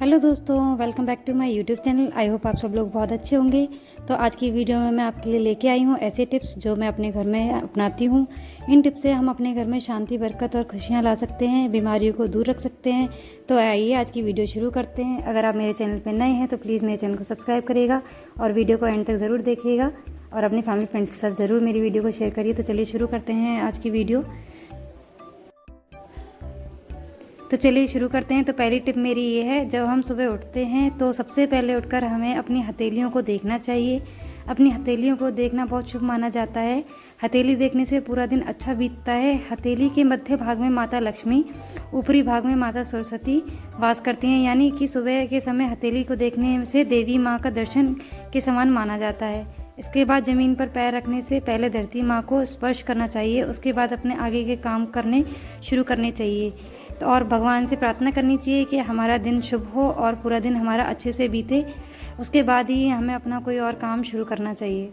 Hello दोस्तों, welcome back to my YouTube channel. I hope आप सब लोग बहुत अच्छे होंगे। तो आज की वीडियो में मैं आपके लिए लेके आई हूँ ऐसे टिप्स जो मैं अपने घर में अपनाती हूँ। इन टिप्स से हम अपने घर में शांति, बरकत और खुशियाँ ला सकते हैं, बीमारियों को दूर रख सकते हैं। तो आइए आज की वीडियो शुरू करते हैं। अगर आप मेरे चैनल पर नए हैं तो प्लीज़ मेरे चैनल को सब्सक्राइब करिएगा और वीडियो को एंड तक ज़रूर देखिएगा और अपनी फैमिली फ्रेंड्स के साथ ज़रूर मेरी वीडियो को शेयर करिए। तो चलिए शुरू करते हैं आज की वीडियो। तो चलिए शुरू करते हैं। तो पहली टिप मेरी ये है, जब हम सुबह उठते हैं तो सबसे पहले उठकर हमें अपनी हथेलियों को देखना चाहिए। अपनी हथेलियों को देखना बहुत शुभ माना जाता है। हथेली देखने से पूरा दिन अच्छा बीतता है। हथेली के मध्य भाग में माता लक्ष्मी, ऊपरी भाग में माता सरस्वती वास करती हैं, यानी कि सुबह के समय हथेली को देखने से देवी माँ का दर्शन के समान माना जाता है। इसके बाद ज़मीन पर पैर रखने से पहले धरती माँ को स्पर्श करना चाहिए। उसके बाद अपने आगे के काम करने शुरू करने चाहिए। तो और भगवान से प्रार्थना करनी चाहिए कि हमारा दिन शुभ हो और पूरा दिन हमारा अच्छे से बीते। उसके बाद ही हमें अपना कोई और काम शुरू करना चाहिए।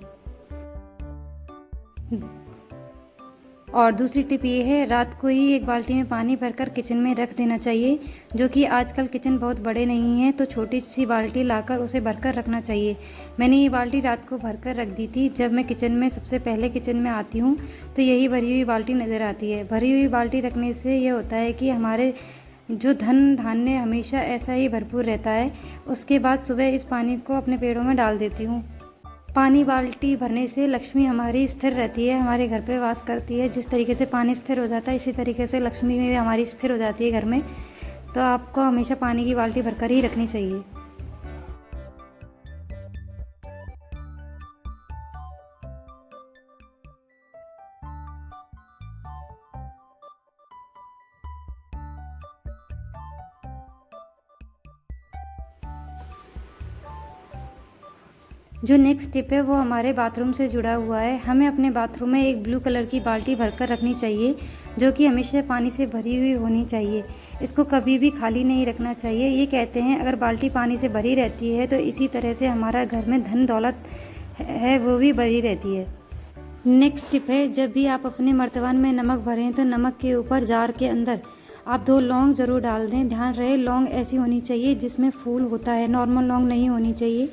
और दूसरी टिप ये है, रात को ही एक बाल्टी में पानी भरकर किचन में रख देना चाहिए। जो कि आजकल किचन बहुत बड़े नहीं हैं, तो छोटी सी बाल्टी लाकर उसे भरकर रखना चाहिए। मैंने ये बाल्टी रात को भरकर रख दी थी। जब मैं किचन में सबसे पहले किचन में आती हूँ तो यही भरी हुई बाल्टी नज़र आती है। भरी हुई बाल्टी रखने से ये होता है कि हमारे जो धन धान्य हमेशा ऐसा ही भरपूर रहता है। उसके बाद सुबह इस पानी को अपने पेड़ों में डाल देती हूँ। पानी बाल्टी भरने से लक्ष्मी हमारी स्थिर रहती है, हमारे घर पे वास करती है। जिस तरीके से पानी स्थिर हो जाता है, इसी तरीके से लक्ष्मी भी हमारी स्थिर हो जाती है घर में। तो आपको हमेशा पानी की बाल्टी भरकर ही रखनी चाहिए। जो नेक्स्ट टिप है वो हमारे बाथरूम से जुड़ा हुआ है। हमें अपने बाथरूम में एक ब्लू कलर की बाल्टी भरकर रखनी चाहिए, जो कि हमेशा पानी से भरी हुई होनी चाहिए। इसको कभी भी खाली नहीं रखना चाहिए। ये कहते हैं अगर बाल्टी पानी से भरी रहती है तो इसी तरह से हमारा घर में धन दौलत है वो भी भरी रहती है। नेक्स्ट टिप है, जब भी आप अपने मर्तबान में नमक भरें तो नमक के ऊपर जार के अंदर आप 2 लौंग ज़रूर डाल दें। ध्यान रहे लौंग ऐसी होनी चाहिए जिसमें फूल होता है, नॉर्मल लौंग नहीं होनी चाहिए।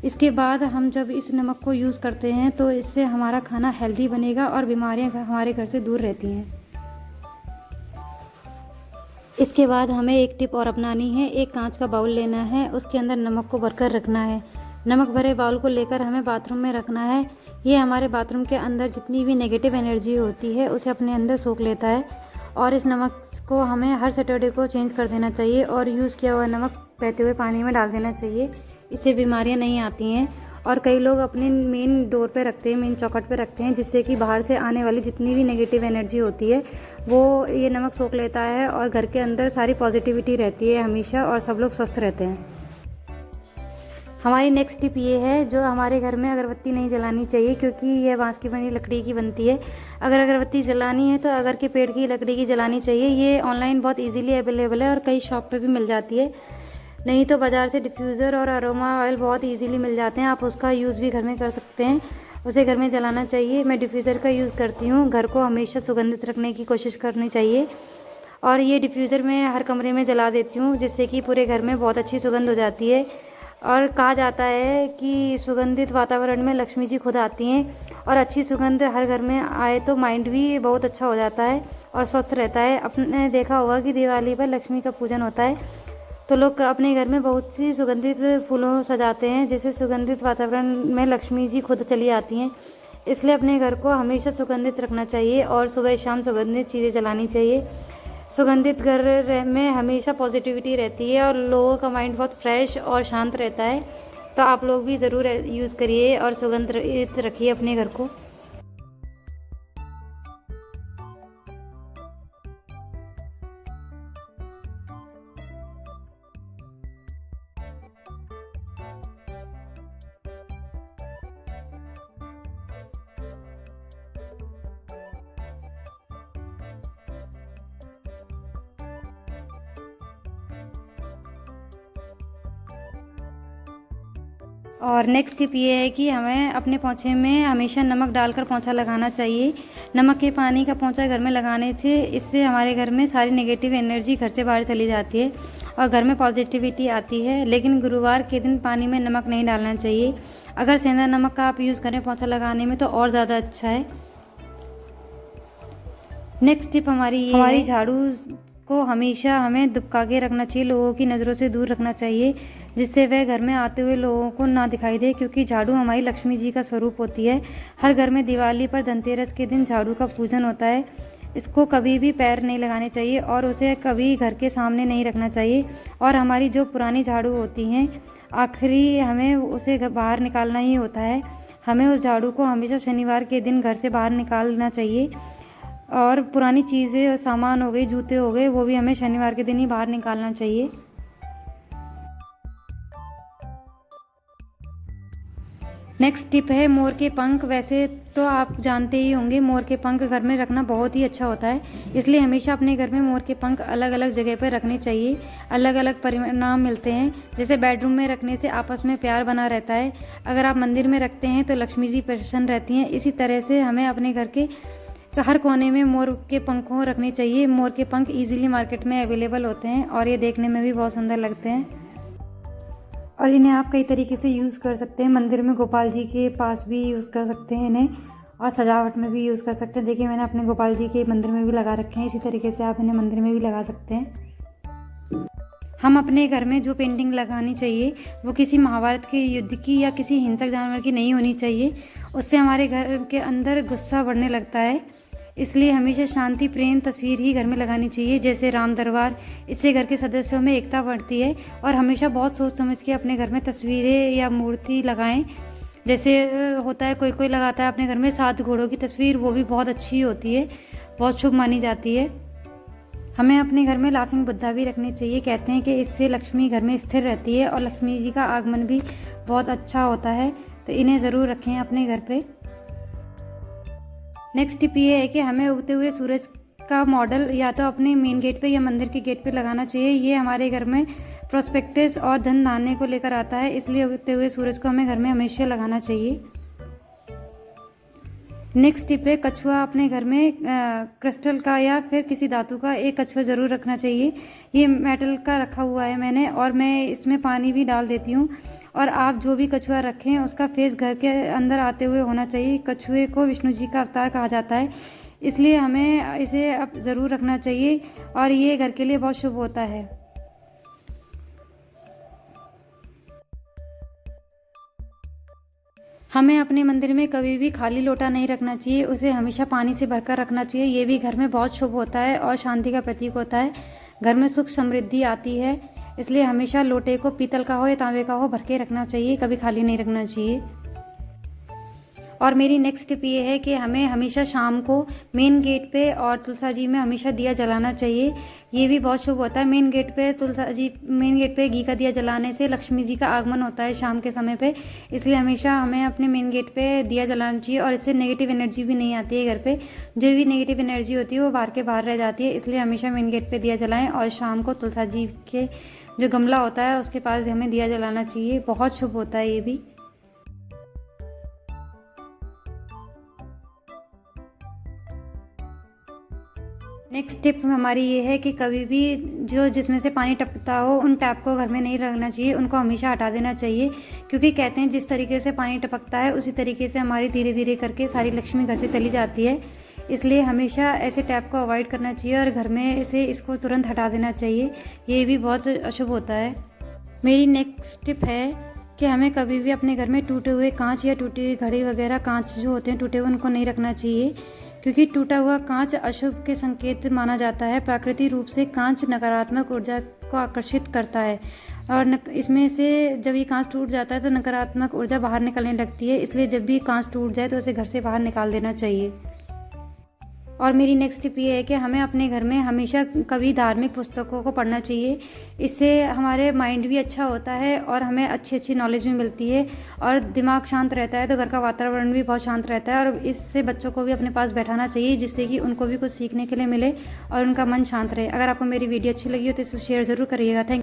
इसके बाद हम जब इस नमक को यूज़ करते हैं तो इससे हमारा खाना हेल्दी बनेगा और बीमारियां हमारे घर से दूर रहती हैं। इसके बाद हमें एक टिप और अपनानी है। एक कांच का बाउल लेना है, उसके अंदर नमक को भरकर रखना है। नमक भरे बाउल को लेकर हमें बाथरूम में रखना है। ये हमारे बाथरूम के अंदर जितनी भी नेगेटिव एनर्जी होती है उसे अपने अंदर सोख लेता है। और इस नमक को हमें हर सैटरडे को चेंज कर देना चाहिए और यूज़ किया हुआ नमक बहते हुए पानी में डाल देना चाहिए। इससे बीमारियां नहीं आती हैं। और कई लोग अपने मेन डोर पे रखते हैं, मेन चौखट पे रखते हैं, जिससे कि बाहर से आने वाली जितनी भी नेगेटिव एनर्जी होती है वो ये नमक सोख लेता है और घर के अंदर सारी पॉजिटिविटी रहती है हमेशा और सब लोग स्वस्थ रहते हैं। हमारी नेक्स्ट टिप ये है, जो हमारे घर में अगरबत्ती नहीं जलानी चाहिए, क्योंकि यह बांस की बनी लकड़ी की बनती है। अगर अगरबत्ती जलानी है तो अगर के पेड़ की लकड़ी की जलानी चाहिए। ये ऑनलाइन बहुत इजीली अवेलेबल है और कई शॉप पे भी मिल जाती है। नहीं तो बाज़ार से डिफ्यूज़र और अरोमा ऑयल बहुत इजीली मिल जाते हैं, आप उसका यूज़ भी घर में कर सकते हैं। उसे घर में जलाना चाहिए। मैं डिफ्यूज़र का यूज़ करती हूँ। घर को हमेशा सुगंधित रखने की कोशिश करनी चाहिए और ये डिफ्यूज़र मैं हर कमरे में जला देती हूँ, जिससे कि पूरे घर में बहुत अच्छी सुगंध हो जाती है। और कहा जाता है कि सुगंधित वातावरण में लक्ष्मी जी खुद आती हैं और अच्छी सुगंध हर घर में आए तो माइंड भी बहुत अच्छा हो जाता है और स्वस्थ रहता है। आपने देखा होगा कि दिवाली पर लक्ष्मी का पूजन होता है तो लोग अपने घर में बहुत सी सुगंधित फूलों सजाते हैं, जिससे सुगंधित वातावरण में लक्ष्मी जी खुद चली आती हैं। इसलिए अपने घर को हमेशा सुगंधित रखना चाहिए और सुबह शाम सुगंधित चीज़ें जलानी चाहिए। सुगंधित घर में हमेशा पॉजिटिविटी रहती है और लोगों का माइंड बहुत फ्रेश और शांत रहता है। तो आप लोग भी ज़रूर यूज़ करिए और सुगंधित रखिए अपने घर को। और नेक्स्ट टिप ये है कि हमें अपने पोंछे में हमेशा नमक डालकर पोंछा लगाना चाहिए। नमक के पानी का पोंछा घर में लगाने से इससे हमारे घर में सारी नेगेटिव एनर्जी घर से बाहर चली जाती है और घर में पॉजिटिविटी आती है। लेकिन गुरुवार के दिन पानी में नमक नहीं डालना चाहिए। अगर सेंधा नमक का आप यूज़ करें पोंछा लगाने में तो और ज़्यादा अच्छा है। नेक्स्ट टिप हमारी ये हमारी झाड़ू को हमेशा हमें दुबका के रखना चाहिए, लोगों की नज़रों से दूर रखना चाहिए, जिससे वह घर में आते हुए लोगों को ना दिखाई दे, क्योंकि झाड़ू हमारी लक्ष्मी जी का स्वरूप होती है। हर घर में दिवाली पर धनतेरस के दिन झाड़ू का पूजन होता है। इसको कभी भी पैर नहीं लगाने चाहिए और उसे कभी घर के सामने नहीं रखना चाहिए। और हमारी जो पुरानी झाड़ू होती हैं, आखिरी हमें उसे बाहर निकालना ही होता है। हमें उस झाड़ू को हमेशा शनिवार के दिन घर से बाहर निकालना चाहिए। और पुरानी चीज़ें, सामान हो गई, जूते हो गए, वो भी हमें शनिवार के दिन ही बाहर निकालना चाहिए। नेक्स्ट टिप है मोर के पंख। वैसे तो आप जानते ही होंगे मोर के पंख घर में रखना बहुत ही अच्छा होता है, इसलिए हमेशा अपने घर में मोर के पंख अलग अलग जगह पर रखने चाहिए। अलग अलग परिणाम मिलते हैं। जैसे बेडरूम में रखने से आपस में प्यार बना रहता है। अगर आप मंदिर में रखते हैं तो लक्ष्मी जी प्रसन्न रहती हैं। इसी तरह से हमें अपने घर के हर कोने में मोर के पंखों रखने चाहिए। मोर के पंख इजीली मार्केट में अवेलेबल होते हैं और ये देखने में भी बहुत सुंदर लगते हैं। और इन्हें आप कई तरीके से यूज़ कर सकते हैं। मंदिर में गोपाल जी के पास भी यूज़ कर सकते हैं इन्हें, और सजावट में भी यूज़ कर सकते हैं। देखिए मैंने अपने गोपाल जी के मंदिर में भी लगा रखे हैं। इसी तरीके से आप इन्हें मंदिर में भी लगा सकते हैं। हम अपने घर में जो पेंटिंग लगानी चाहिए वो किसी महाभारत के युद्ध की या किसी हिंसक जानवर की नहीं होनी चाहिए। उससे हमारे घर के अंदर गुस्सा बढ़ने लगता है। इसलिए हमेशा शांति प्रेम तस्वीर ही घर में लगानी चाहिए, जैसे राम दरबार। इससे घर के सदस्यों में एकता बढ़ती है। और हमेशा बहुत सोच समझ के अपने घर में तस्वीरें या मूर्ति लगाएं। जैसे होता है कोई कोई लगाता है अपने घर में 7 घोड़ों की तस्वीर, वो भी बहुत अच्छी होती है, बहुत शुभ मानी जाती है। हमें अपने घर में लाफिंग बुद्धा भी रखनी चाहिए। कहते हैं कि इससे लक्ष्मी घर में स्थिर रहती है और लक्ष्मी जी का आगमन भी बहुत अच्छा होता है, तो इन्हें ज़रूर रखें अपने घर पे। नेक्स्ट टिप ये है कि हमें उगते हुए सूरज का मॉडल या तो अपने मेन गेट पे या मंदिर के गेट पे लगाना चाहिए। ये हमारे घर में प्रोस्पेक्टस और धन धान्य को लेकर आता है, इसलिए उगते हुए सूरज को हमें घर में हमेशा लगाना चाहिए। नेक्स्ट टिप है कछुआ। अपने घर में क्रिस्टल का या फिर किसी धातु का एक कछुआ ज़रूर रखना चाहिए। ये मेटल का रखा हुआ है मैंने, और मैं इसमें पानी भी डाल देती हूँ। और आप जो भी कछुआ रखें उसका फेस घर के अंदर आते हुए होना चाहिए। कछुए को विष्णु जी का अवतार कहा जाता है, इसलिए हमें इसे अब ज़रूर रखना चाहिए और ये घर के लिए बहुत शुभ होता है। हमें अपने मंदिर में कभी भी खाली लोटा नहीं रखना चाहिए, उसे हमेशा पानी से भरकर रखना चाहिए। ये भी घर में बहुत शुभ होता है और शांति का प्रतीक होता है। घर में सुख समृद्धि आती है, इसलिए हमेशा लोटे को पीतल का हो या तांबे का हो भर के रखना चाहिए, कभी खाली नहीं रखना चाहिए। और मेरी नेक्स्ट टिप ये है कि हमें हमेशा शाम को मेन गेट पे और तुलसा जी में हमेशा दिया जलाना चाहिए। ये भी बहुत शुभ होता है। मेन गेट पे घी का दिया जलाने से लक्ष्मी जी का आगमन होता है शाम के समय पे, इसलिए हमेशा हमें अपने मेन गेट पे दिया जलाना चाहिए। और इससे नेगेटिव एनर्जी भी नहीं आती है घर पे। जो भी नेगेटिव एनर्जी होती है वो बाहर के बाहर रह जाती है, इसलिए हमेशा मेन गेट पे दिया जलाएं। और शाम को तुलसा जी के जो गमला होता है उसके पास हमें दिया जलाना चाहिए, बहुत शुभ होता है ये भी। नेक्स्ट टिप हमारी ये है कि कभी भी जो जिसमें से पानी टपकता हो उन टैप को घर में नहीं रखना चाहिए, उनको हमेशा हटा देना चाहिए। क्योंकि कहते हैं जिस तरीके से पानी टपकता है उसी तरीके से हमारी धीरे धीरे करके सारी लक्ष्मी घर से चली जाती है। इसलिए हमेशा ऐसे टैप को अवॉइड करना चाहिए और घर में इसको तुरंत हटा देना चाहिए। ये भी बहुत अशुभ होता है। मेरी नेक्स्ट टिप है कि हमें कभी भी अपने घर में टूटे हुए कांच या टूटी हुई घड़ी वगैरह कांच जो होते हैं टूटे हुए, उनको नहीं रखना चाहिए। क्योंकि टूटा हुआ कांच अशुभ के संकेत माना जाता है। प्राकृतिक रूप से कांच नकारात्मक ऊर्जा को आकर्षित करता है और इसमें से जब ये कांच टूट जाता है तो नकारात्मक ऊर्जा बाहर निकलने लगती है। इसलिए जब भी कांच टूट जाए तो उसे घर से बाहर निकाल देना चाहिए। और मेरी नेक्स्ट टिप ये है कि हमें अपने घर में हमेशा कभी धार्मिक पुस्तकों को पढ़ना चाहिए। इससे हमारे माइंड भी अच्छा होता है और हमें अच्छी अच्छी नॉलेज भी मिलती है और दिमाग शांत रहता है, तो घर का वातावरण भी बहुत शांत रहता है। और इससे बच्चों को भी अपने पास बैठाना चाहिए, जिससे कि उनको भी कुछ सीखने के लिए मिले और उनका मन शांत रहे। अगर आपको मेरी वीडियो अच्छी लगी हो तो इसे शेयर ज़रूर करिएगा। थैंक